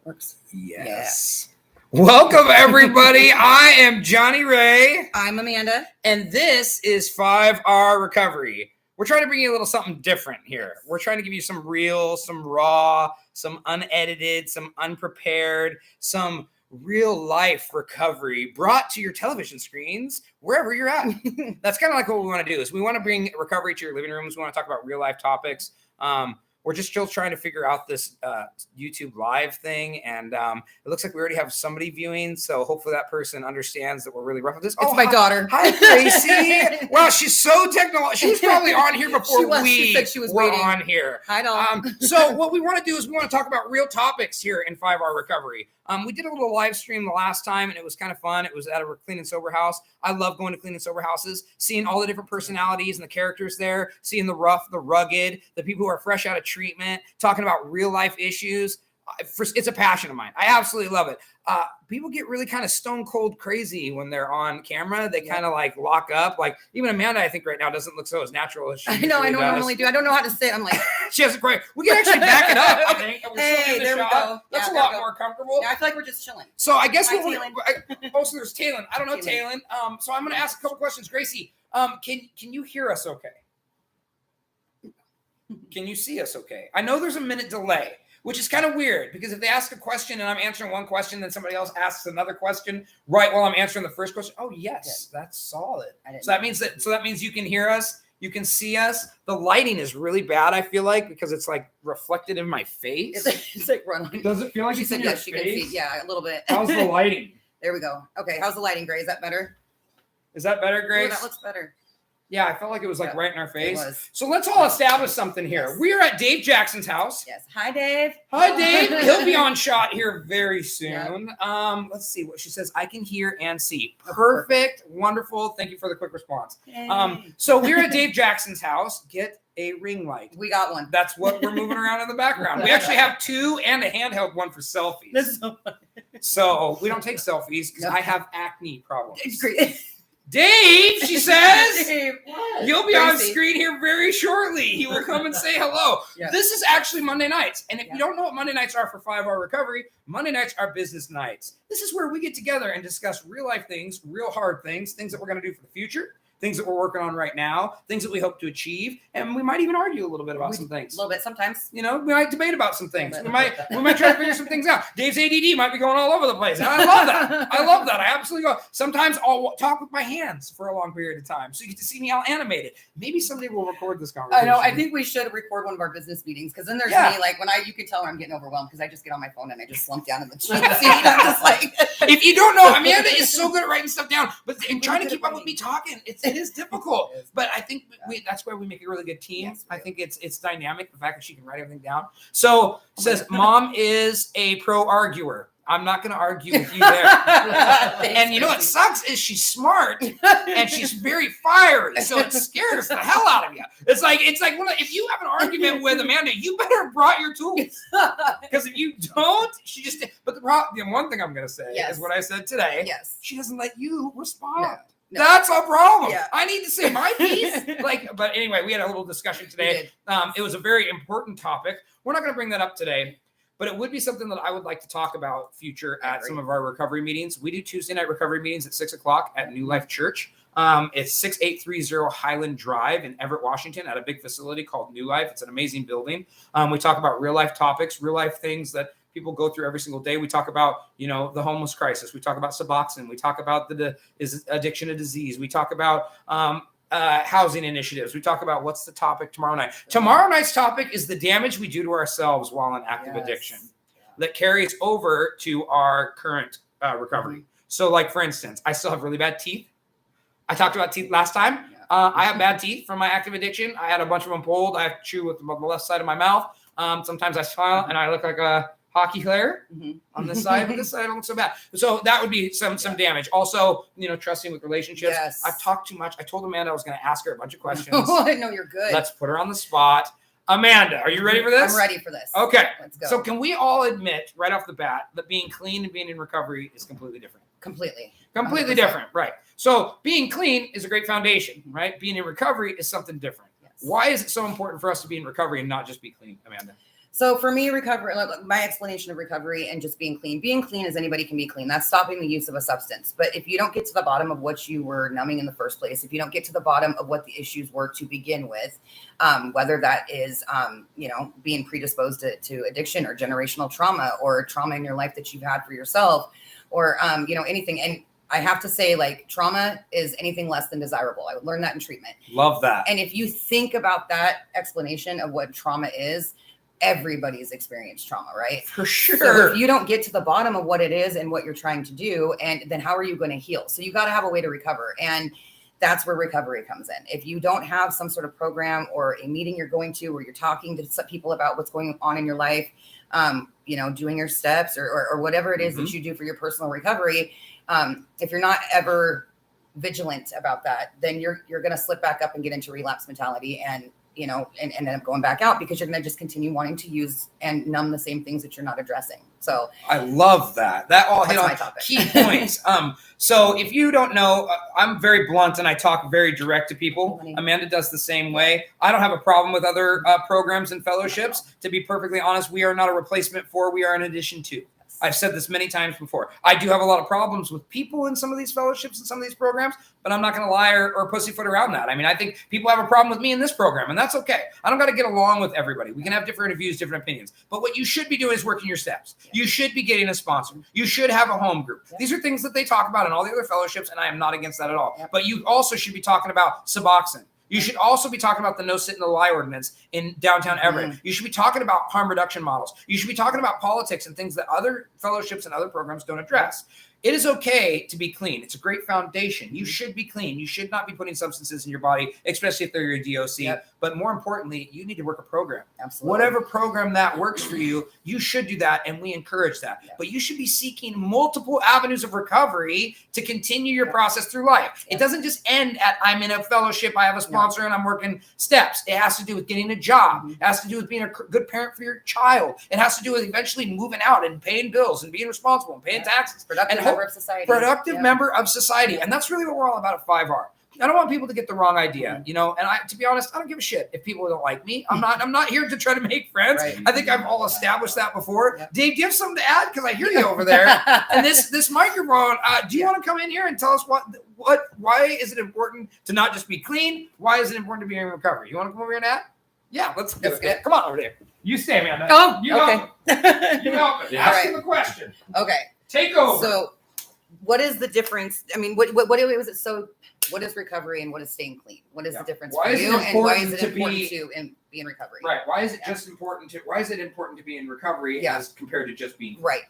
Works. Yes. Yeah. Welcome, everybody. I am Johnny Ray. I'm Amanda. And this is 5R Recovery. We're trying to bring you a little something different here. We're trying to give you some real, some raw, some unedited, some unprepared, some real life recovery brought to your television screens wherever you're at. That's kind of like what we want to do is we want to bring recovery to your living rooms. We want to talk about real life topics. We're just still trying to figure out this YouTube live thing. And it looks like we already have somebody viewing. So hopefully that person understands that we're really rough with this. It's my daughter. Hi, Gracie. Wow, she's so technological. She was probably on here before she said she was were waiting. on here. Hi, doll. So what we want to do is we want to talk about real topics here in 5R Recovery. We did a little live stream the last time, and it was kind of fun. It was at a clean and sober house. I love going to clean and sober houses, seeing all the different personalities and the characters there, seeing the rough, the rugged, the people who are fresh out of treatment, talking about real life issues. It's a passion of mine. I absolutely love it. People get really kind of stone cold crazy when they're on camera. They kind of like lock up. Like even Amanda, I think right now doesn't look so as natural as she I know. I don't normally do. I don't know how to sit. I'm like, she has a great. We can actually back it up. I think. Hey, there we go. That's a lot more comfortable. Yeah, I feel like we're just chilling. So I guess also there's Talon. I don't know Talon. So I'm going to ask a couple questions. Gracie, can you hear us okay? Can you see us okay? I know there's a minute delay, which is kind of weird because if they ask a question and I'm answering one question, then somebody else asks another question right while I'm answering the first question. Oh, yes, that's solid. So that means you can hear us. You can see us. The lighting is really bad, I feel like, because it's like reflected in my face. It's like running. Does it feel like she said yes, she can see. Yeah, a little bit. How's the lighting? There we go. Okay, how's the lighting, Gray? Is that better? Is that better, Grace? Oh, that looks better. Yeah, I felt like it was like right in our face. It was. So let's all establish something here. Yes. We are at Dave Jackson's house. Yes. Hi, Dave. Hi, Dave. He'll be on shot here very soon. Yep. Let's see what she says. I can hear and see. Perfect. Wonderful. Thank you for the quick response. Hey. So we're at Dave Jackson's house. Get a ring light. We got one. That's what we're moving around in the background. We actually have two and a handheld one for selfies. That's so funny. So we don't take selfies because I have acne problems. It's great. Dave, she says, Dave, you'll be on screen here very shortly. He will come and say hello. Yeah. This is actually Monday nights. And if you don't know what Monday nights are for 5R Recovery, Monday nights are business nights. This is where we get together and discuss real life things, real hard things that we're going to do for the future, things that we're working on right now, things that we hope to achieve. And we might even argue a little bit about some things. A little bit sometimes. You know, we might debate about some things. We might try to figure some things out. Dave's ADD might be going all over the place. And I love that. I absolutely go. Sometimes I'll talk with my hands for a long period of time. So you get to see me all animated. Maybe someday we'll record this conversation. I know. I think we should record one of our business meetings because then there's me, like you can tell when I'm getting overwhelmed because I just get on my phone and I just slump down in the seat. I'm just like. If you don't know, Amanda is so good at writing stuff down, but trying to keep up with me talking, it is difficult. But I think that's where we make a really good team. Yes, I think it's dynamic, the fact that she can write everything down. So says mom is a pro arguer. I'm not going to argue with you there. And you know what sucks is she's smart and she's very fiery, so it scares the hell out of you. It's like if you have an argument with Amanda, you better have brought your tools because if you don't, she just. But the one thing I'm going to say is what I said today. Yes, she doesn't let you respond. No. That's a problem. Yeah. I need to say my piece. But anyway, we had a little discussion today. It was a very important topic. We're not going to bring that up today, but it would be something that I would like to talk about future at some of our recovery meetings. We do Tuesday night recovery meetings at 6:00 at New Life Church. It's 6830 Highland Drive in Everett, Washington, at a big facility called New Life. It's an amazing building. We talk about real life topics, real life things that people go through every single day. We talk about, the homeless crisis. We talk about Suboxone. We talk about the addiction to disease. We talk about housing initiatives. We talk about what's the topic tomorrow night. Tomorrow night's topic is the damage we do to ourselves while in active addiction that carries over to our current recovery. Mm-hmm. So like, for instance, I still have really bad teeth. I talked about teeth last time. I have bad teeth from my active addiction. I had a bunch of them pulled. I have to chew with the left side of my mouth. Sometimes I smile and I look like a hockey player on this side, but this side don't look so bad. So that would be some damage. Also, trusting with relationships. Yes. I've talked too much. I told Amanda I was going to ask her a bunch of questions. Oh, I know you're good. Let's put her on the spot. Amanda, are you ready for this? I'm ready for this. Okay. Let's go. So can we all admit right off the bat that being clean and being in recovery is completely different? Completely 100%. Different, right? So being clean is a great foundation, right? Being in recovery is something different. Yes. Why is it so important for us to be in recovery and not just be clean, Amanda? So for me, recovery, my explanation of recovery and just being clean as anybody can be clean. That's stopping the use of a substance. But if you don't get to the bottom of what you were numbing in the first place, if you don't get to the bottom of what the issues were to begin with, whether that is, being predisposed to addiction or generational trauma or trauma in your life that you've had for yourself or, anything. And I have to say, like, trauma is anything less than desirable. I would learn that in treatment. Love that. And if you think about that explanation of what trauma is, everybody's experienced trauma, right? For sure. So if you don't get to the bottom of what it is and what you're trying to do, and then how are you going to heal? So you got to have a way to recover. And that's where recovery comes in. If you don't have some sort of program or a meeting you're going to, where you're talking to some people about what's going on in your life, doing your steps or whatever it is that you do for your personal recovery, if you're not ever vigilant about that, then you're going to slip back up and get into relapse mentality and end up going back out because you're going to just continue wanting to use and numb the same things that you're not addressing. So I love that. That all hit That's on my topic. key points. So if you don't know, I'm very blunt and I talk very direct to people. Amanda does the same way. I don't have a problem with other programs and fellowships. To be perfectly honest, we are not a replacement for, we are an addition to. I've said this many times before. I do have a lot of problems with people in some of these fellowships and some of these programs, but I'm not going to lie or pussyfoot around that. I mean, I think people have a problem with me in this program, and that's okay. I don't got to get along with everybody. We can have different views, different opinions. But what you should be doing is working your steps. Yeah. You should be getting a sponsor. You should have a home group. Yeah. These are things that they talk about in all the other fellowships, and I am not against that at all. Yeah. But you also should be talking about Suboxone. You should also be talking about the no sit, no lie ordinance in downtown Everett. Mm-hmm. You should be talking about harm reduction models. You should be talking about politics and things that other fellowships and other programs don't address. It is okay to be clean. It's a great foundation. You should be clean. You should not be putting substances in your body, especially if they're your DOC. Yep. But more importantly, you need to work a program. Absolutely. Whatever program that works for you, you should do that, and we encourage that. Yep. But you should be seeking multiple avenues of recovery to continue your process through life. Yep. It doesn't just end at I'm in a fellowship, I have a sponsor, and I'm working steps. It has to do with getting a job. Mm-hmm. It has to do with being a good parent for your child. It has to do with eventually moving out and paying bills and being responsible and paying taxes. Member of society. Productive member of society. And that's really what we're all about at 5R. I don't want people to get the wrong idea, and to be honest, I don't give a shit if people don't like me. I'm not here to try to make friends. Right. I think I've all established that before. Yep. Dave, do you have something to add? Because I hear you over there. And this microphone, do you want to come in here and tell us why is it important to not just be clean? Why is it important to be in recovery? You want to come over here and add? Yeah, let's do it. Come on over there. You stay, Amanda. Oh, you okay. You help me. Ask him a question. Okay. Take over. So what is the difference? I mean, what was it? So what is recovery and what is staying clean? What is the difference for you? And why is it important to be in recovery? Right. Why is it important to be in recovery as compared to just being right?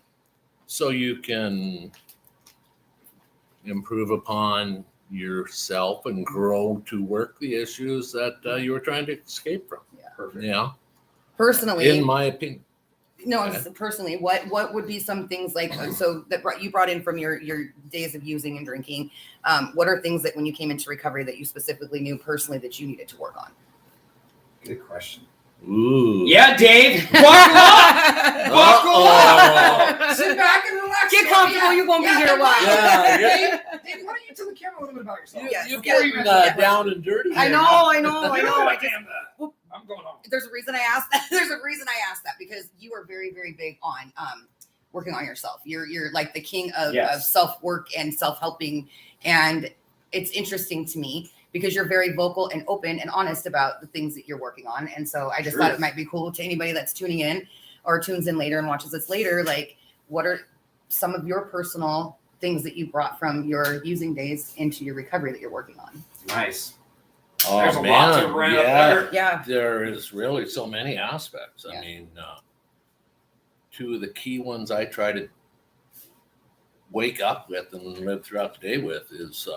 So you can improve upon yourself and grow to work the issues that you were trying to escape from. Yeah. Perfect. Yeah. Personally, in my opinion. No, personally, what would be some things like, so that you brought in from your days of using and drinking? What are things that when you came into recovery that you specifically knew personally that you needed to work on? Good question. Ooh. Yeah, Dave. Buckle up. Buckle up. Sit back and relax. Get comfortable. You won't be here a while. Yeah. Dave, why don't you tell the camera a little bit about yourself? You're getting down and dirty. I know. I'm going on. There's a reason I asked that. There's a reason I asked that because you are very, very big on working on yourself. You're like the king of self-work and self-helping. And it's interesting to me because you're very vocal and open and honest about the things that you're working on. And so I just thought it might be cool to anybody that's tuning in or tunes in later and watches this later. Like, what are some of your personal things that you brought from your using days into your recovery that you're working on? Nice. Oh, there's a lot to run up there. Yeah. There is really so many aspects. I mean, two of the key ones I try to wake up with and live throughout the day with is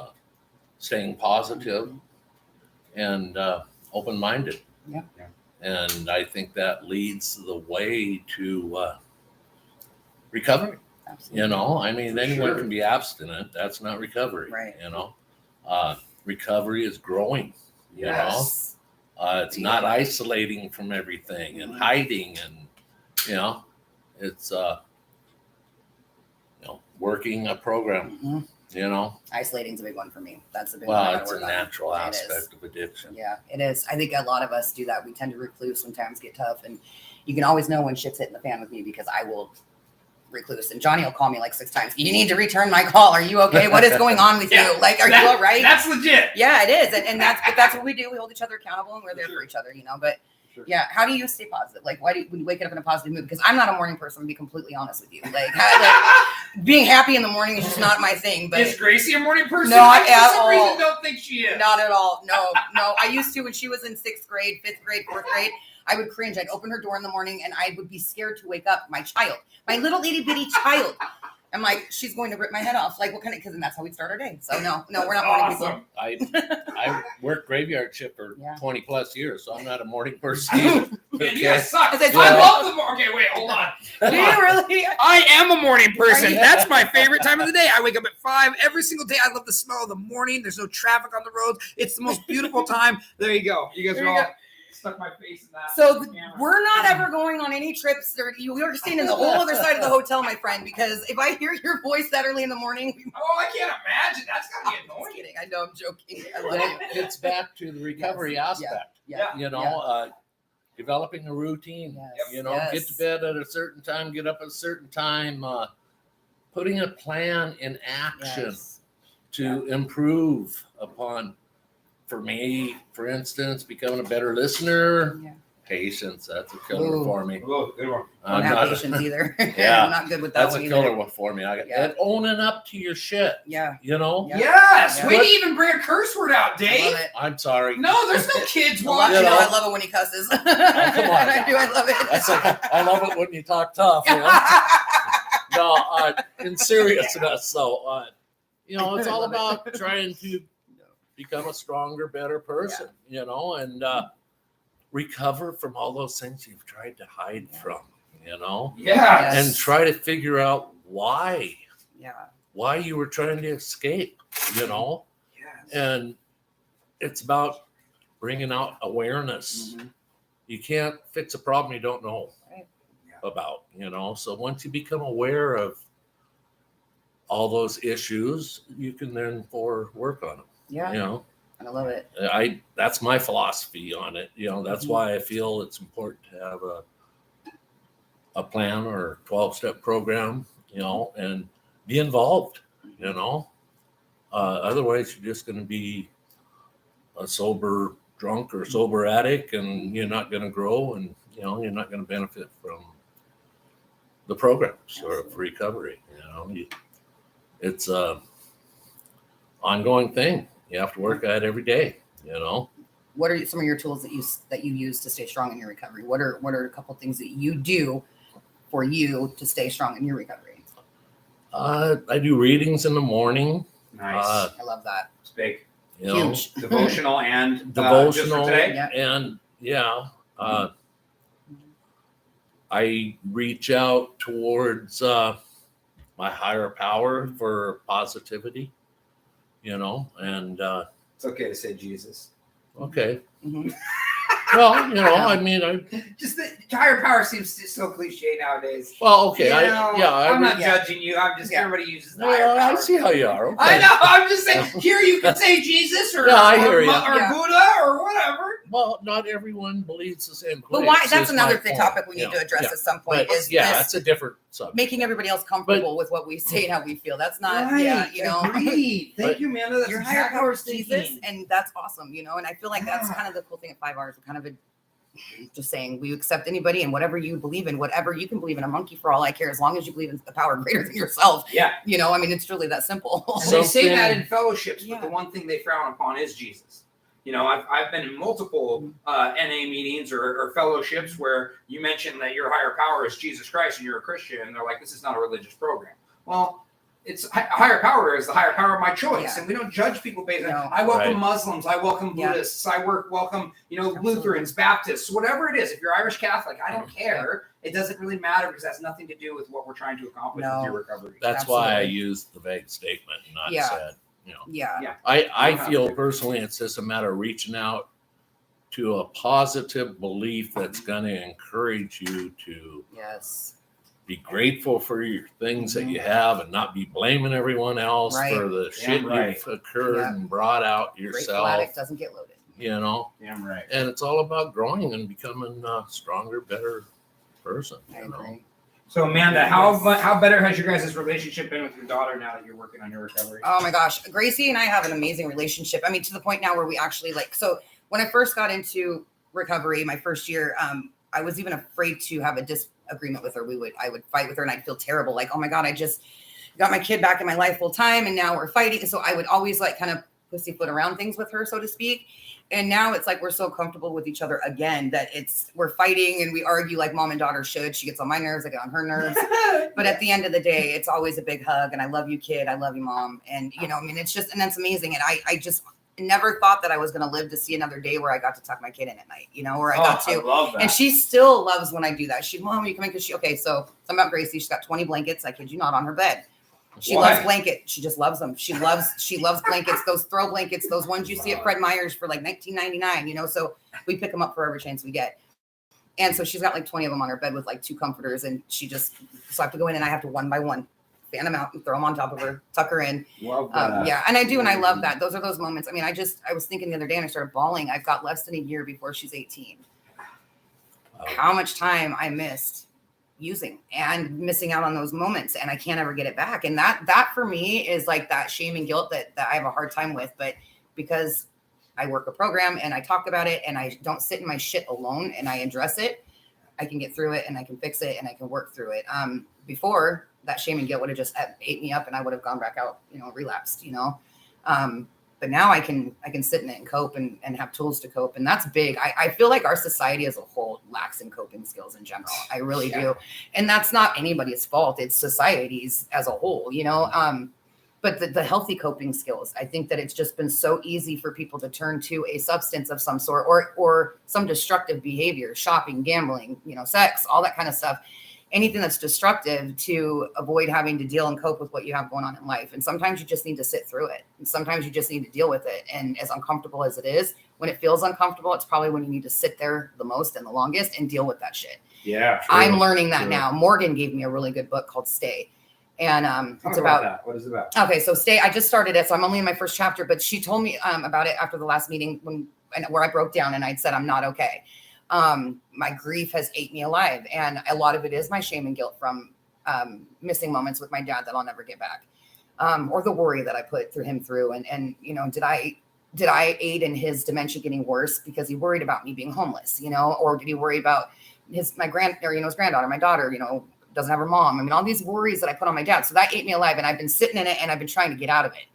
staying positive and open-minded. Yeah. And I think that leads the way to recovery. Absolutely. I mean, anyone can be abstinent. That's not recovery. Right. Recovery is growing. Yes. It's not isolating from everything and hiding, and it's working a program. Isolating is a big one for me. That's a big one. Well, it's a natural aspect of addiction. Yeah, it is. I think a lot of us do that. We tend to recluse when times get tough, and you can always know when shit's hitting the fan with me because I will recluse. And Johnny will call me like 6 times. You need to return my call. Are you okay? What is going on with you? Like, are you all right? That's legit. Yeah, it is. And that's what we do. We hold each other accountable and we're there for each other, but yeah. How do you stay positive? Like, why do you, when you wake up in a positive mood? Because I'm not a morning person, to be completely honest with you. Like being happy in the morning is just not my thing. But is Gracie a morning person? No, I at for some all. reason don't think she is. Not at all. No. I used to when she was in 6th grade, 5th grade, 4th grade. I would cringe. I'd open her door in the morning and I would be scared to wake up my child, my little itty bitty child. I'm like, she's going to rip my head off. Like, what kind of? Because that's how we start our day. So no, we're not morning people. I worked graveyard shift for 20 plus years, so I'm not a morning person either. Yeah, you guys suck. I said, I love the morning. Okay, wait, hold on. Do you really? I am a morning person. Are you? That's my favorite time of the day. I wake up at 5 every single day. I love the smell of the morning. There's no traffic on the roads. It's the most beautiful time. There you go. You guys are all stuck my face in that. So we're not ever going on any trips. We are staying in the whole other side of the hotel, my friend, because if I hear your voice that early in the morning. Oh, I can't imagine. That's got to be I'm annoying. kidding. I know I'm joking. I love you. It's back to the recovery aspect. Yeah. Developing a routine. Yes. Get to bed at a certain time, get up at a certain time, putting a plan in action to improve upon. For me, for instance, becoming a better listener, patience, that's a killer for me. Oh, good one. I don't have patience either. Yeah. I'm not good with that That's one a either. killer one for me. And owning up to your shit. Yeah. Yeah. Yes. Yeah. We didn't even bring a curse word out, I Dave. love it. I'm sorry. No, there's no kids I love, watching. I love it when he cusses. come on. I do. I love it. That's like, I love it when you talk tough. No, in seriousness, so it's all about trying to become a stronger, better person, and recover from all those things you've tried to hide from, Yes. and try to figure out why you were trying to escape, Yes. and it's about bringing out awareness. Mhm. You can't fix a problem you don't know about, so once you become aware of all those issues, you can then work on them. Yeah. I love it. That's my philosophy on it. That's why I feel it's important to have a plan or 12-step program, and be involved, otherwise you're just going to be a sober drunk or sober addict, and you're not going to grow, and you're not going to benefit from the programs or recovery. It's a ongoing thing. You have to work at it every day, What are some of your tools that you use to stay strong in your recovery? What are a couple things that you do for you to stay strong in your recovery? I do readings in the morning. Nice. I love that. It's big. Huge. Devotional and just for Devotional today. and I reach out towards my higher power for positivity, and It's okay to say Jesus. okay. Mm-hmm. Well, I mean, Just the higher power seems so cliche nowadays. well, okay. I'm not Yeah. judging you. I'm just everybody uses the Well, higher I power. see how you are. Okay. I know. I'm just saying. Here you can say Jesus or I hear you. Yeah. Buddha or whatever. Well, not everyone believes the same. But place, why? is That's my another point. topic we need to address at some point. But, Is that's a different subject. making everybody else comfortable with what we say and how we feel. That's not, Agreed. Thank you, Amanda. That's your higher exactly power what is I'm Jesus, thinking. and that's awesome, and I feel like that's kind of the cool thing at 5 hours. We're kind of just saying we accept anybody and whatever you believe in, whatever you can believe in. A monkey for all I care, as long as you believe in the power greater than yourself. Yeah. I mean, it's really that simple. And they say Something- that in fellowships, but Yeah. the one thing they frown upon is Jesus. I've been in multiple NA meetings or fellowships where you mention that your higher power is Jesus Christ and you're a Christian, and they're like, this is not a religious program. Well, it's higher power is the higher power of my choice, Yeah. and we don't judge people based on. No. I welcome Right. Muslims, I welcome Yeah. Buddhists, I welcome Lutherans, Baptists, whatever it is. If you're Irish Catholic, I don't care. It doesn't really matter because that's nothing to do with what we're trying to accomplish No. with your recovery. That's why I Absolutely. used the vague statement and not Yeah. said. Yeah. I feel personally it's just a matter of reaching out to a positive belief that's going to encourage you to Yes. be grateful for your things that you have and not be blaming everyone else Right. for the shit right. you've occurred Yeah. and brought out Grateful yourself, addict doesn't get loaded. Damn right. and it's all about growing and becoming a stronger, better person. I agree. So Amanda, how better has your guys' relationship been with your daughter now that you're working on your recovery? Oh my gosh, Gracie and I have an amazing relationship. I mean, to the point now where we actually so when I first got into recovery, my first year, I was even afraid to have a disagreement with her. I would fight with her and I'd feel terrible. Like, oh my God, I just got my kid back in my life full time and now we're fighting. So I would always kind of pussyfoot around things with her, so to speak. And now it's like we're so comfortable with each other again that we're fighting and we argue like mom and daughter should. She gets on my nerves, I get on her nerves. But at the end of the day, it's always a big hug and I love you, kid. I love you, mom. And I mean, it's just, and that's amazing. And I just never thought that I was going to live to see another day where I got to tuck my kid in at night, where I got to. I love that. And she still loves when I do that. Mom, you come in because okay, so something about Gracie, she's got 20 blankets, I kid you not, on her bed. She loves blankets. She just loves them. She loves blankets, those throw blankets, those ones you see at Fred Meyer's for like $19.99, so we pick them up for every chance we get. And so she's got like 20 of them on her bed with like 2 comforters. And so I have to go in and I have to one by one fan them out and throw them on top of her, tuck her in. Love that. Yeah. And I do. And I love that. Those are those moments. I mean, I was thinking the other day and I started bawling. I've got less than a year before she's 18. How much time I missed using and missing out on those moments, and I can't ever get it back. And that for me is like that shame and guilt that I have a hard time with. But because I work a program and I talk about it and I don't sit in my shit alone and I address it, I can get through it and I can fix it and I can work through it. Before, that shame and guilt would have just ate me up and I would have gone back out, relapsed, but now I can sit in it and cope and have tools to cope. And that's big. I feel like our society as a whole lacks in coping skills in general. I really do. And that's not anybody's fault. It's society's as a whole, but the healthy coping skills, I think that it's just been so easy for people to turn to a substance of some sort or some destructive behavior, shopping, gambling, sex, all that kind of stuff. Anything that's destructive to avoid having to deal and cope with what you have going on in life. And sometimes you just need to sit through it. And sometimes you just need to deal with it. And as uncomfortable as it is, when it feels uncomfortable, it's probably when you need to sit there the most and the longest and deal with that shit. Yeah. True, I'm learning that now. Morgan gave me a really good book called Stay. And it's about that. What is it about? Okay, so Stay, I just started it, so I'm only in my first chapter, but she told me about it after the last meeting where I broke down and I'd said I'm not okay. My grief has ate me alive, and a lot of it is my shame and guilt from missing moments with my dad that I'll never get back, or the worry that I put him through. And did I aid in his dementia getting worse because he worried about me being homeless, or did he worry about his granddaughter, my daughter, doesn't have her mom? I mean, all these worries that I put on my dad. So that ate me alive, and I've been sitting in it and I've been trying to get out of it.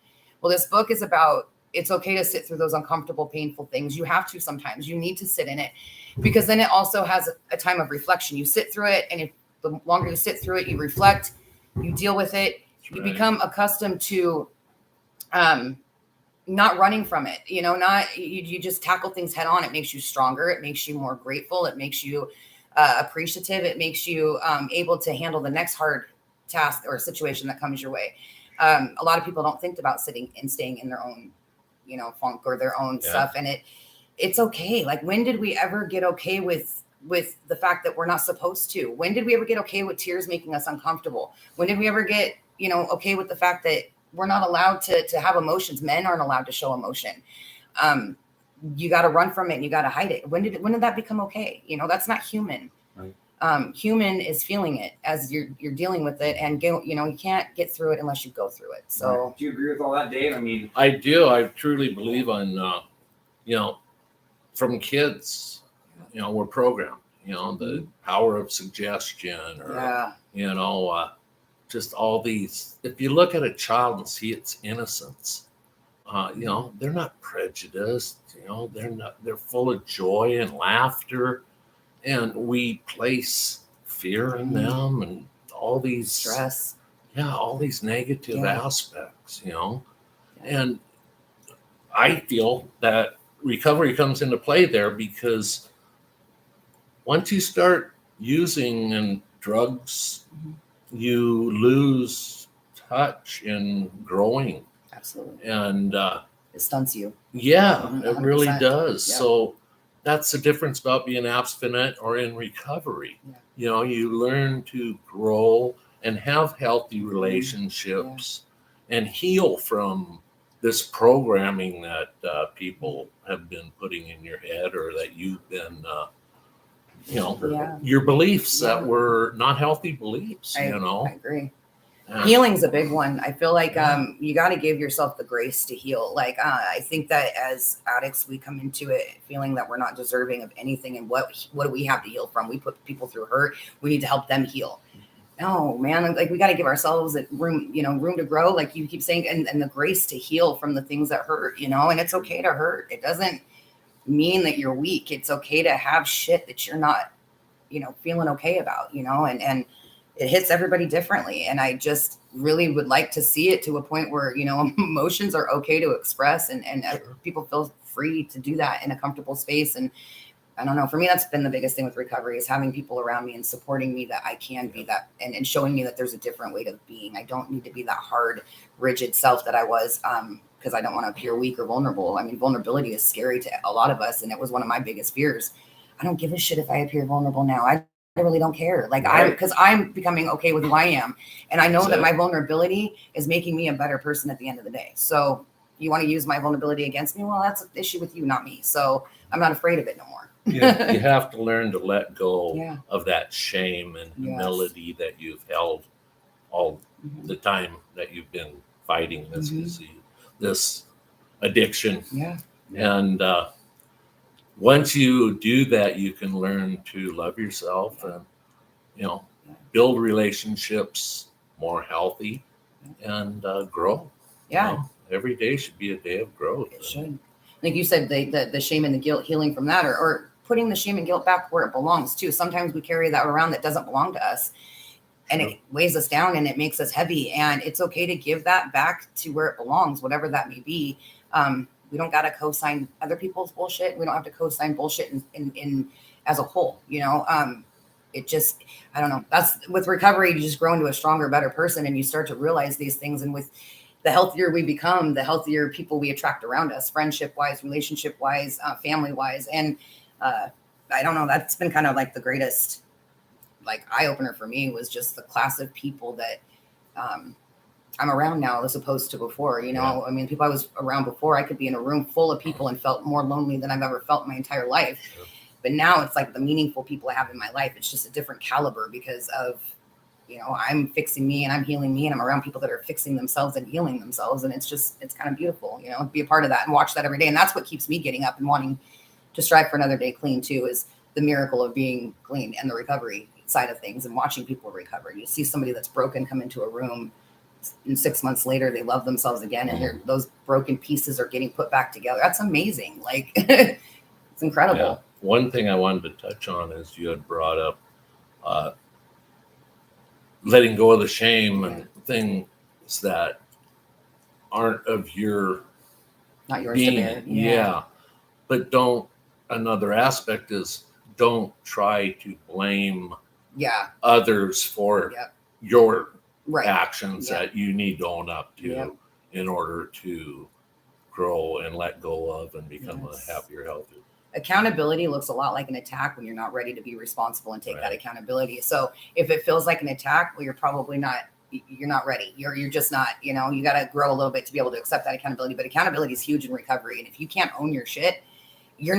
Well, this book is about, it's okay to sit through those uncomfortable, painful things. You have to sometimes. You need to sit in it, because then it also has a time of reflection. You sit through it, and if the longer you sit through it, you reflect, you deal with it. That's you become accustomed to not running from it. You just tackle things head on. It makes you stronger. It makes you more grateful. It makes you appreciative. It makes you able to handle the next hard task or situation that comes your way. A lot of people don't think about sitting and staying in their own funk or their own stuff. And it's okay. Like, when did we ever get okay with the fact that we're not supposed to? When did we ever get okay with tears making us uncomfortable? When did we ever get, okay with the fact that we're not allowed to have emotions? Men aren't allowed to show emotion. You got to run from it and you got to hide it. When did that become okay? That's not human. Right. Human is feeling it as you're dealing with it, and you can't get through it unless you go through it. So, right. Do you agree with all that, Dave? I mean, I do. I truly believe on, from kids, we're programmed. The power of suggestion, or just all these. If you look at a child and see its innocence, they're not prejudiced. They're full of joy and laughter. And we place fear in them and all these stress. Yeah, all these negative aspects, And I feel that recovery comes into play there, because once you start using and drugs, you lose touch in growing. Absolutely. And it stunts you. Yeah, it really does. Yeah. So that's the difference about being abstinent or in recovery. Yeah. You learn to grow and have healthy relationships and heal from this programming that people have been putting in your head, or that you've been your beliefs that were not healthy beliefs. I I agree. Healing's a big one. I feel like you got to give yourself the grace to heal. Like I think that as addicts, we come into it feeling that we're not deserving of anything, and what do we have to heal from? We put people through hurt. We need to help them heal. No, man, like we got to give ourselves room to grow, like you keep saying, and the grace to heal from the things that hurt, and it's okay to hurt. It doesn't mean that you're weak. It's okay to have shit that you're not, feeling okay about, and it hits everybody differently. And I just really would like to see it to a point where, emotions are okay to express and people feel free to do that in a comfortable space. And I don't know, for me, that's been the biggest thing with recovery, is having people around me and supporting me that I can be that, and showing me that there's a different way of being. I don't need to be that hard, rigid self that I was, because I don't want to appear weak or vulnerable. I mean, vulnerability is scary to a lot of us, and it was one of my biggest fears. I don't give a shit if I appear vulnerable now. I really don't care. Like because I'm becoming okay with who I am. And I know that my vulnerability is making me a better person at the end of the day. So you want to use my vulnerability against me? Well, that's an issue with you, not me. So I'm not afraid of it no more. You have to learn to let go of that shame and humility that you've held all the time that you've been fighting this disease, this addiction. And once you do that, you can learn to love yourself and, build relationships more healthy and grow. Every day should be a day of growth. It should. Like you said, the shame and the guilt, healing from that, or putting the shame and guilt back where it belongs too. Sometimes we carry that around that doesn't belong to us, and it weighs us down and it makes us heavy. And it's okay to give that back to where it belongs, whatever that may be. We don't got to co-sign other people's bullshit. We don't have to co-sign bullshit in as a whole, it just, I don't know. That's with recovery, you just grow into a stronger, better person, and you start to realize these things. And with the healthier we become, the healthier people we attract around us, friendship wise, relationship wise, family wise. And I don't know, that's been kind of like the greatest eye opener for me, was just the class of people that I'm around now as opposed to before. I mean, people I was around before, I could be in a room full of people and felt more lonely than I've ever felt in my entire life. But now it's like the meaningful people I have in my life, it's just a different caliber because of, I'm fixing me and I'm healing me, and I'm around people that are fixing themselves and healing themselves. And it's kind of beautiful, to be a part of that and watch that every day. And that's what keeps me getting up and wanting to strive for another day clean too, is the miracle of being clean and the recovery side of things and watching people recover. You see somebody that's broken come into a room, and 6 months later, they love themselves again. And those broken pieces are getting put back together. That's amazing. Like it's incredible. Yeah. One thing I wanted to touch on is you had brought up letting go of the shame and things that aren't of your not yours being. To bear. But another aspect is don't try to blame others for your actions that you need to own up to in order to grow and let go of and become a happier, healthier. Accountability looks a lot like an attack when you're not ready to be responsible and take that accountability. So if it feels like an attack, well, you're probably not, you're not ready. You're just not, you got to grow a little bit to be able to accept that accountability. But accountability is huge in recovery. And if you can't own your shit, you're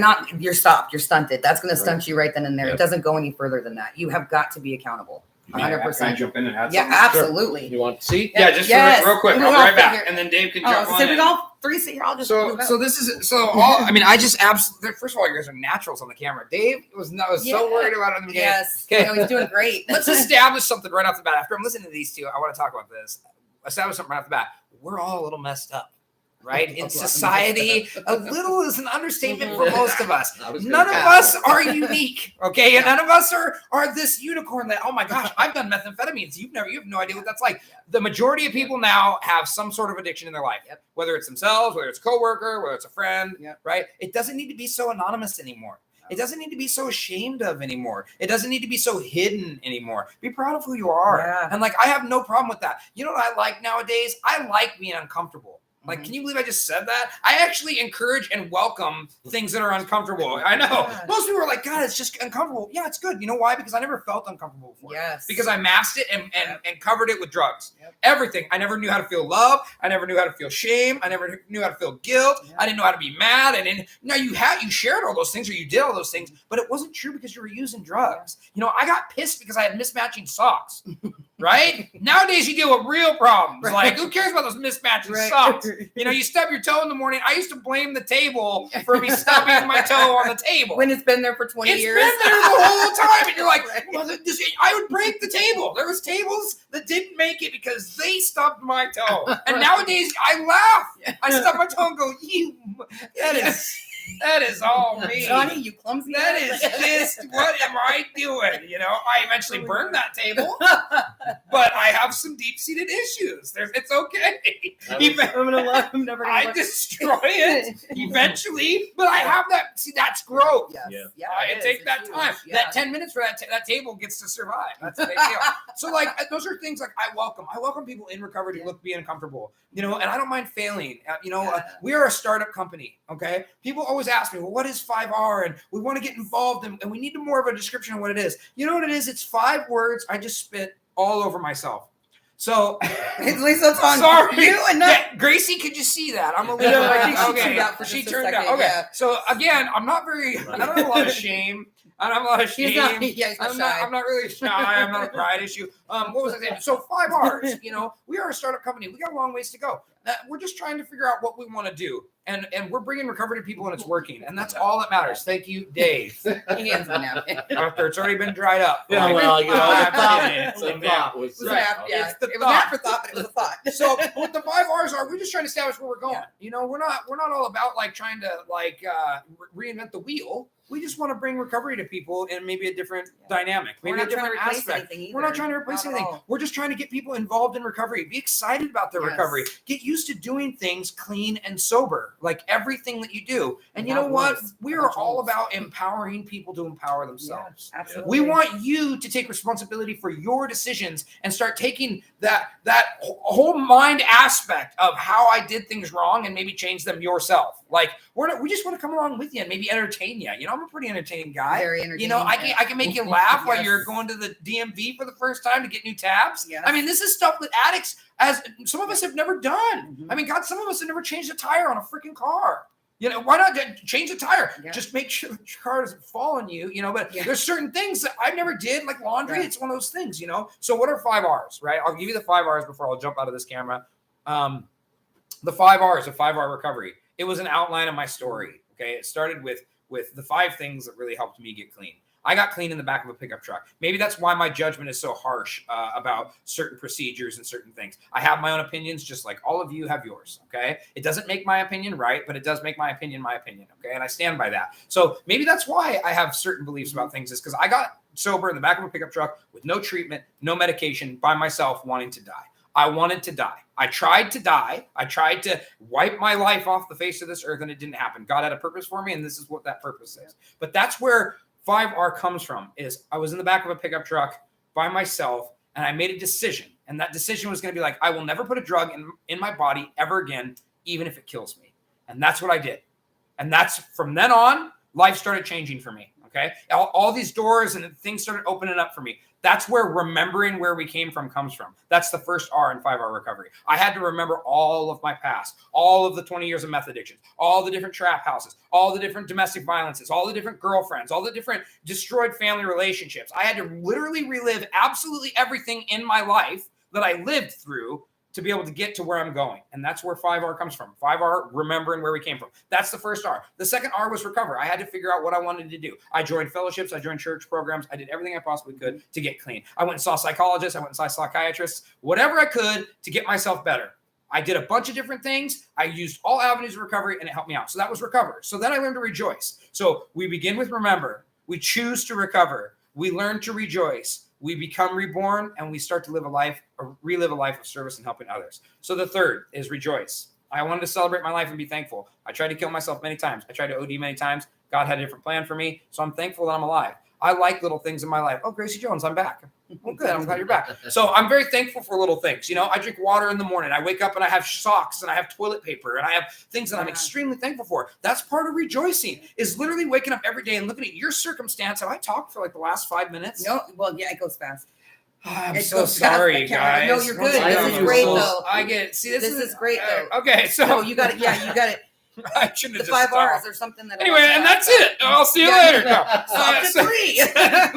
stopped, you're stunted. That's going to stunt you right then and there. It doesn't go any further than that. You have got to be accountable. 100%. Can I jump in and add something? Yeah, absolutely. You want to see? Yeah, just real quick. I'll be right back, and then Dave can jump on. So we all three sit here. I'll just so this is all. I mean, I just absolutely. First of all, you guys are naturals on the camera. Dave was so worried about it in the beginning. Yes, okay, he's doing great. Let's establish something right off the bat. After I'm listening to these two, I want to talk about this. Establish something right off the bat. We're all a little messed up. Right? In society, a little is an understatement for most of us. None of us are unique, okay? And none of us are this unicorn that, oh my gosh, I've done methamphetamines. You have no idea what that's like. The majority of people now have some sort of addiction in their life, whether it's themselves, whether it's a coworker, whether it's a friend, right? It doesn't need to be so anonymous anymore. It doesn't need to be so ashamed of anymore. It doesn't need to be so hidden anymore. Be proud of who you are. And I have no problem with that. You know what I like nowadays? I like being uncomfortable. Like, can you believe I just said that? I actually encourage and welcome things that are uncomfortable. I know. Most people are like, God, it's just uncomfortable. Yeah, it's good. You know why? Because I never felt uncomfortable before. Yes. Because I masked it and covered it with drugs. Everything. I never knew how to feel love. I never knew how to feel shame. I never knew how to feel guilt. I didn't know how to be mad. You shared all those things, or you did all those things, but it wasn't true because you were using drugs. You know, I got pissed because I had mismatching socks. Right? Nowadays you deal with real problems. Like, who cares about those mismatching socks? You know, you stub your toe in the morning. I used to blame the table for me stubbing my toe on the table. When it's been there for 20 years. It's been there the whole time. And you're like, well, I would break the table. There was tables that didn't make it because they stubbed my toe. And nowadays I laugh. I stub my toe and go, that is all me. Johnny, you clumsy. That is just, what am I doing? You know, I eventually burned that table, but I have some deep-seated issues. It's okay. I'm never gonna I destroy it eventually, but I have that. See, that's growth. Yes. I take that time. Yeah. That 10 minutes for that table gets to survive. That's a big deal. So, like, those are things like I welcome people in recovery to be uncomfortable, you know, and I don't mind failing. We are a startup company, okay? People always ask me, well, what is 5R? And we want to get involved, and we need more of a description of what it is. You know what it is? It's 5 words I just spit all over myself. So at least that's on sorry. You and not Gracie, could you see that? I'm a little I think she okay. turned out for She just a turned second, out. Okay. yeah. So again, I don't have a lot of shame. I don't have a lot of shame. He's not shy. I'm not really shy. I'm not a pride issue. What was I saying? So 5 R's, you know, we are a startup company. We got a long ways to go. We're just trying to figure out what we want to do. And we're bringing recovery to people and it's working. And that's all that matters. Thank you, Dave. He hands me now. After it's already been dried up. Yeah, well, you know, the thought was It was an afterthought, but it was a thought. So what the 5 R's are, we're just trying to establish where we're going. You know, we're not all about like trying to reinvent the wheel. We just want to bring recovery to people in maybe a different dynamic, maybe a different aspect. We're not trying to replace anything. We're just trying to get people involved in recovery. Be excited about their recovery. Get used to doing things clean and sober, like everything that you do. And you know what? We are all about empowering people to empower themselves. Yeah, absolutely. We want you to take responsibility for your decisions and start taking that whole mind aspect of how I did things wrong and maybe change them yourself. Like we just want to come along with you and maybe entertain you. You know, I'm a pretty entertaining guy. Very entertaining. You know, I can make you laugh while you're going to the DMV for the first time to get new tabs. Yes. I mean, this is stuff that addicts, as some of us have never done. Mm-hmm. I mean, God, some of us have never changed a tire on a freaking car. You know, why not change the tire? Yeah. Just make sure the car doesn't fall on you, you know, but there's certain things that I never did, like laundry. It's one of those things, you know? So what are 5 R's, right? I'll give you the 5 R's before I'll jump out of this camera. The 5 R's of 5R recovery. It was an outline of my story, okay? It started with the 5 things that really helped me get clean. I got clean in the back of a pickup truck. Maybe that's why my judgment is so harsh about certain procedures and certain things. I have my own opinions, just like all of you have yours, okay? It doesn't make my opinion right, but it does make my opinion, okay? And I stand by that. So maybe that's why I have certain beliefs about things, is because I got sober in the back of a pickup truck with no treatment, no medication, by myself, wanting to die. I wanted to die. I tried to die. I tried to wipe my life off the face of this earth, and it didn't happen. God had a purpose for me, and this is what that purpose is. But that's where 5R comes from, is I was in the back of a pickup truck by myself, and I made a decision. And that decision was going to be like, I will never put a drug in my body ever again, even if it kills me. And that's what I did. And that's from then on, life started changing for me. Okay. All these doors and things started opening up for me. That's where remembering where we came from comes from. That's the first R in 5R recovery. I had to remember all of my past, all of the 20 years of meth addiction, all the different trap houses, all the different domestic violences, all the different girlfriends, all the different destroyed family relationships. I had to literally relive absolutely everything in my life that I lived through to be able to get to where I'm going. And that's where 5R comes from. 5R, remembering where we came from. That's the first R. The second R was recover. I had to figure out what I wanted to do. I joined fellowships. I joined church programs. I did everything I possibly could to get clean. I went and saw psychologists. I went and saw psychiatrists, whatever I could to get myself better. I did a bunch of different things. I used all avenues of recovery, and it helped me out. So that was recover. So then I learned to rejoice. So we begin with remember. We choose to recover. We learn to rejoice. We become reborn, and we start to relive a life of service and helping others. So the third is rejoice. I wanted to celebrate my life and be thankful. I tried to kill myself many times. I tried to OD many times. God had a different plan for me, so I'm thankful that I'm alive. I like little things in my life. Oh, Gracie Jones, I'm back. Well, good. I'm glad you're back. So I'm very thankful for little things. You know, I drink water in the morning. I wake up and I have socks and I have toilet paper and I have things that I'm extremely thankful for. That's part of rejoicing, is literally waking up every day and looking at your circumstance. Have I talked for like the last 5 minutes? No, well, yeah, it goes fast. I'm so sorry, guys. No, you're good. This is great, though. I get it. See, this is great, though. Okay, so no, you got it. Yeah, you got it. I shouldn't have the just 5 R's stopped. or something. That anyway, and that's it. I'll see you later. No. Up to 3.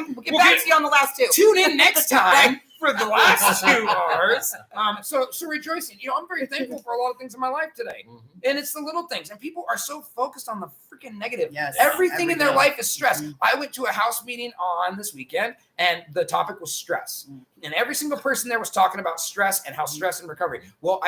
We'll get back to you on the last 2. Tune in next time for the last 2 R's. So rejoicing. You know, I'm very thankful for a lot of things in my life today. And it's the little things. And people are so focused on the freaking negative. Yes. Everything in their life is stress. I went to a house meeting on this weekend, and the topic was stress. And every single person there was talking about stress and how stress and recovery. Well,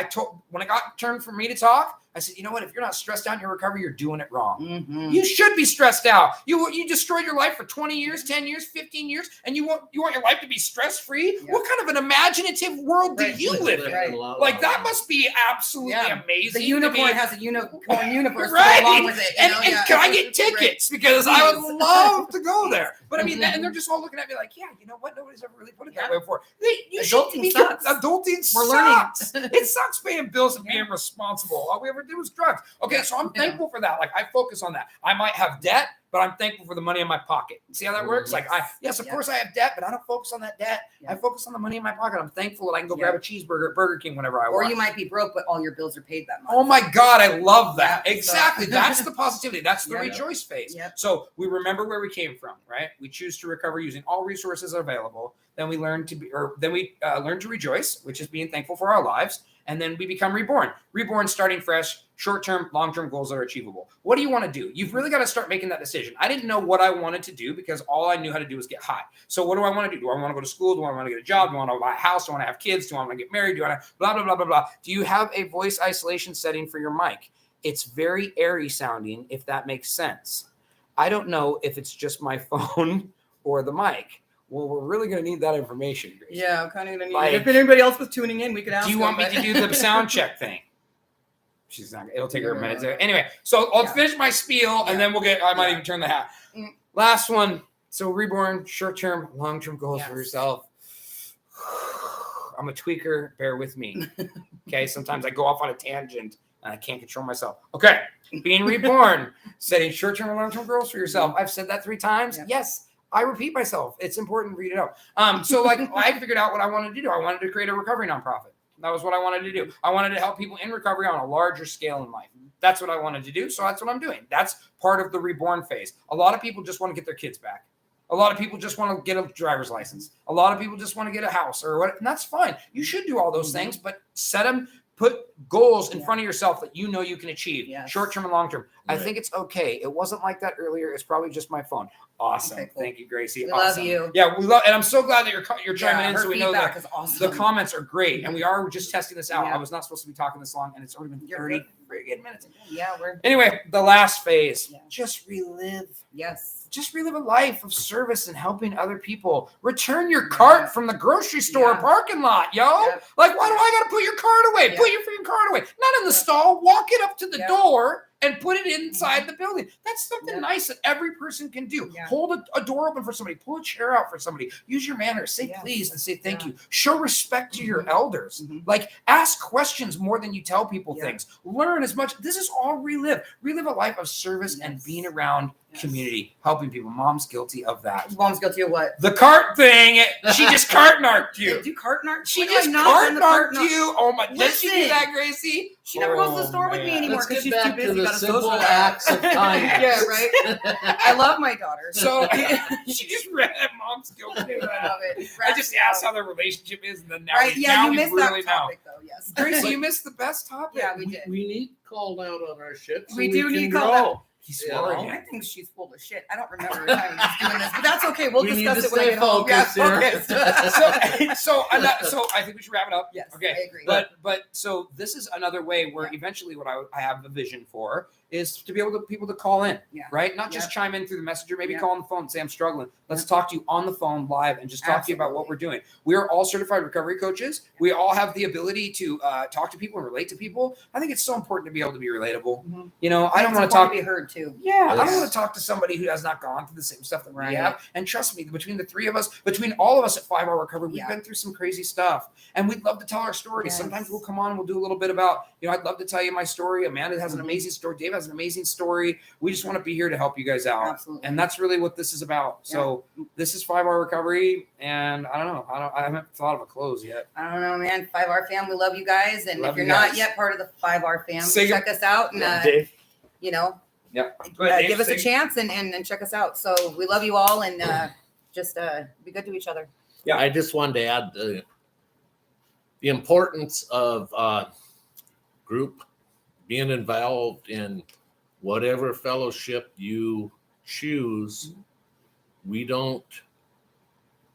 when it got turned for me to talk, I said, you know what? If you're not stressed out in your recovery, you're doing it wrong. You should be stressed out. You destroyed your life for 20 years, 10 years, 15 years, and you want your life to be stress-free? Yeah. What kind of an imaginative world do you live in? Like, that must be absolutely amazing. The unicorn has a unicorn universe right. to go along with it. And can I get tickets? Because I would love to go there. But I mean, and they're just all looking at me like, yeah, you know what? Nobody's ever really put it that way before. Adulting sucks. Adulting sucks. It sucks paying bills and being responsible. All we ever did was drugs. Okay, so I'm thankful for that. Like, I focus on that. I might have debt, but I'm thankful for the money in my pocket. See how that works? Like, of course I have debt, but I don't focus on that debt. I focus on the money in my pocket. I'm thankful that I can go grab a cheeseburger at Burger King whenever I want. Or you might be broke, but all your bills are paid that month. Oh my God, I love that. Exactly. That's the positivity. That's the rejoice phase. So we remember where we came from, right? We choose to recover using all resources available. Then we learn to rejoice, which is being thankful for our lives. And then we become reborn. Reborn, starting fresh, short-term, long-term goals that are achievable. What do you want to do? You've really got to start making that decision. I didn't know what I wanted to do because all I knew how to do was get high. So what do I want to do? Do I want to go to school? Do I want to get a job? Do I want to buy a house? Do I want to have kids? Do I want to get married? Do I want to blah, blah, blah, blah, blah. Do you have a voice isolation setting for your mic? It's very airy sounding, if that makes sense. I don't know if it's just my phone or the mic. Well, we're really going to need that information, Grace. Yeah, I'm kind of going to need it. If anybody else was tuning in, we could ask. Do you want me to do the sound check thing? She's not. It'll take her a minute. Anyway, so I'll finish my spiel, and then I might even turn the hat. Last one. So reborn, short-term, long-term goals for yourself. I'm a tweaker. Bear with me. Okay. Sometimes I go off on a tangent, and I can't control myself. Okay. Being reborn, setting short-term and long-term goals for yourself. I've said that 3 times. Yes. I repeat myself. It's important to read it out. So like I figured out what I wanted to do. I wanted to create a recovery nonprofit. That was what I wanted to do. I wanted to help people in recovery on a larger scale in life. That's what I wanted to do. So that's what I'm doing. That's part of the reborn phase. A lot of people just want to get their kids back. A lot of people just want to get a driver's license. A lot of people just want to get a house or what. And that's fine. You should do all those things, but put goals in front of yourself that you know you can achieve, short-term and long-term. Right. I think it's okay. It wasn't like that earlier. It's probably just my phone. Awesome. Okay, cool. Thank you, Gracie. We love you. Yeah, we love, and I'm so glad that you're chiming in. So we know that is awesome. The comments are great, and we are just testing this out. I was not supposed to be talking this long, and it's already been 30 very good minutes. Yeah, anyway, the last phase. Just relive. Yes. Just relive a life of service and helping other people. Return your cart from the grocery store parking lot, yo. Like, why do I got to put your cart away? Put your freaking cart away. Not in the stall. Walk it up to the door and put it inside the building. That's something nice that every person can do. Hold a door open for somebody. Pull a chair out for somebody. Use your manners. Say please and say thank you. Show respect to your elders. Like, ask questions more than you tell people things. Learn as much. This is all relive. Relive a life of service and being around community, helping people. Mom's guilty of that. Mom's guilty of what? The cart thing. She just cart narked you. Do cart narc? She just cart narked you. Oh my! Did she do that, Gracie? She never goes to the store with me anymore because she's too busy. The simple acts of kindness. Yeah, right. I love my daughter. So she just read that. Mom's guilty. I love it. I just asked how their relationship is, and then now, you missed that topic, though. Yes, Gracie, you missed the best topic. Yeah, we did. We need called out on our shit. So we do need called out. He's swallowing. I think she's full of shit. I don't remember the time she's doing this, but that's okay. We'll discuss it when I get home. So I think we should wrap it up. Yes, okay. I agree. But so this is another way where eventually what I have a vision for is to be able to people to call in, Yeah. right? Not just chime in through the messenger, maybe Yeah. call on the phone and say, I'm struggling. Let's talk to you on the phone live and just talk to you about what we're doing. We are all certified recovery coaches. We all have the ability to talk to people and relate to people. I think it's so important to be able to be relatable. Mhm. You know, I don't It's want to talk important to be heard too. Yeah, I don't Yes. want to talk to somebody who has not gone through the same stuff that we Right. have. And trust me, between the three of us, between all of us at 5 Hour Recovery, we've been through some crazy stuff. And we'd love to tell our stories. Yes. Sometimes we'll come on and we'll do a little bit about, I'd love to tell you my story. Amanda has an amazing story. Dave has an amazing story. We just want to be here to help you guys out. Absolutely. And that's really what this is about. So this is 5 Hour Recovery. And I don't know. I haven't thought of a close yet. I don't know, man. 5R fam, we love you guys. And Love if you're you not guys. yet part of the 5R fam, Say check us out and, Dave. you know, Yeah. Go ahead, Dave, give us a say- chance and check us out. So we love you all and just be good to each other. Yeah. I just wanted to add the importance of group being involved in whatever fellowship you choose. We don't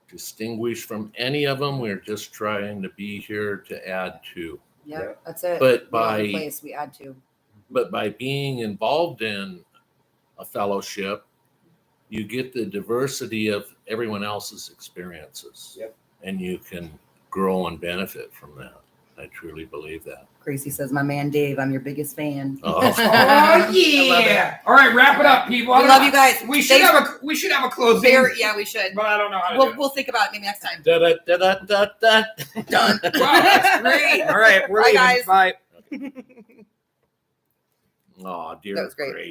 distinguish from any of them. We're just trying to be here to add to. Yeah, that's it. But We love the by place we add to. being involved in a fellowship, you get the diversity of everyone else's experiences. Yep. And you can grow and benefit from that. I truly believe that. Gracie says, my man Dave, I'm your biggest fan. Oh. Oh yeah! All right, wrap it up, people. We love you guys. We should have a closing. Yeah, we should. But I don't know how to do it. We'll think about it maybe next time. Da, da, da, da, da. Done. Wow, that's great. All right, we're Bye, leaving. guys. Bye. Oh, dear That was great. Grace.